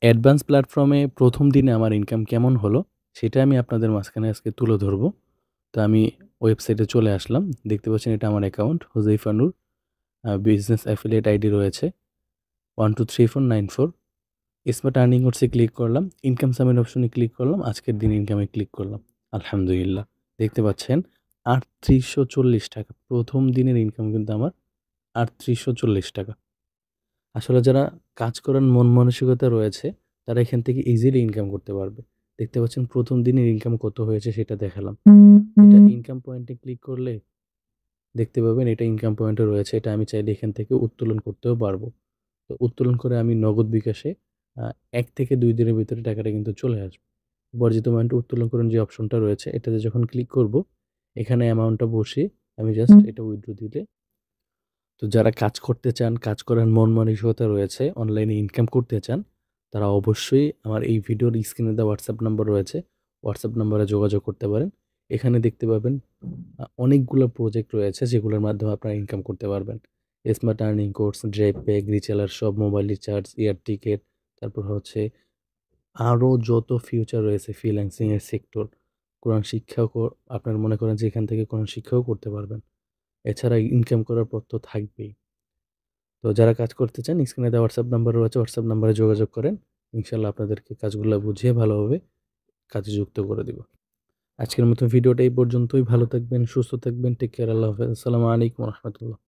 Advance প্ল্যাটফর্মে ১ম দিনে আমার ইনকাম কেমন হলো, সেটা আমি আপনাদের মাঝখানে আজকে তুলে ধরবো। তো আমি ওয়েবসাইটে চলে আসলাম। দেখতে পাচ্ছেন এটা আমার অ্যাকাউন্ট হুজাইফা নূর। বিজনেস অ্যাফিলিয়েট আইডি রয়েছে 123494। স্মার্ট আর্নিং মোডসে ক্লিক করলাম। ইনকাম সাবমিট অপশনে ক্লিক করলাম। আজকের দিন ইনকামে ক্লিক করলাম। আলহামদুলিল্লাহ। দেখতে পাচ্ছেন ৳৩৮৪০ ১ম দিনের ইনকাম কিন্তু আমার ৳৩৮৪০। আসলে যারা কাজ করার মন মানসিকতা রয়েছে, তারা এখান থেকে ইজিলি ইনকাম করতে পারবে। দেখতে পাচ্ছেন ১ম দিনের ইনকাম কত হয়েছে সেটা দেখালাম। এটা ইনকাম পয়েন্টে ক্লিক করলে দেখতে পাবেন এটা ইনকাম পয়েন্টে রয়েছে। এটা আমি চাইলে এখান থেকে উত্তোলন করতেও পারবো। তো উত্তোলন করে আমি নগদ বিকাশে আ ১ থেকে ২ দিনের ভিতরে টাকাটা কিন্তু চলে আসবে। বর্জিত অ্যামাউন্ট উত্তোলন করার যে অপশনটা রয়েছে এটাতে যখন ক্লিক করব, এখানে অ্যামাউন্টটা বসিয়ে আমি জাস্ট এটা উইথড্র দিলে, তো যারা কাজ করতে চান, কাজ করার মন মানসিকতা রয়েছে, অনলাইনে ইনকাম করতে চান, তারা অবশ্যই আমার এই ভিডিওর স্ক্রিনে দেওয়া WhatsApp নাম্বার রয়েছে। WhatsApp নাম্বারে যোগাযোগ করতে পারেন। এখানে দেখতে পাবেন অনেকগুলো প্রজেক্ট রয়েছে যেগুলোর মাধ্যমে আপনারা ইনকাম করতে পারবেন। Smart earning course, drive pack, রিচার্জার shop, mobile recharge, air ticket, তারপর হচ্ছে আরো যত ফিউচার রয়েছে ফ্রিল্যান্সিং এর সেক্টর, কোরআন শিক্ষাও আপনার মনে করেন যে এখান থেকে কোরআন শিক্ষাও করতে পারবেন। এছাড়া ইনকাম করার পথ তো থাকবেই। তো যারা কাজ করতে চান স্ক্রিনে দেওয়া WhatsApp নাম্বার রয়েছে, WhatsApp নাম্বারে যোগাযোগ করেন। ইনশাআল্লাহ আপনাদেরকে কাজগুলা বুঝিয়ে ভালোভাবে কাজে যুক্ত করে দিব। আজকের মতো ভিডিওটা এই পর্যন্তই। ভালো থাকবেন, সুস্থ থাকবেন। Take care. আল্লাহ হাফেজ। আসসালামু আলাইকুম ওয়া রাহমাতুল্লাহ।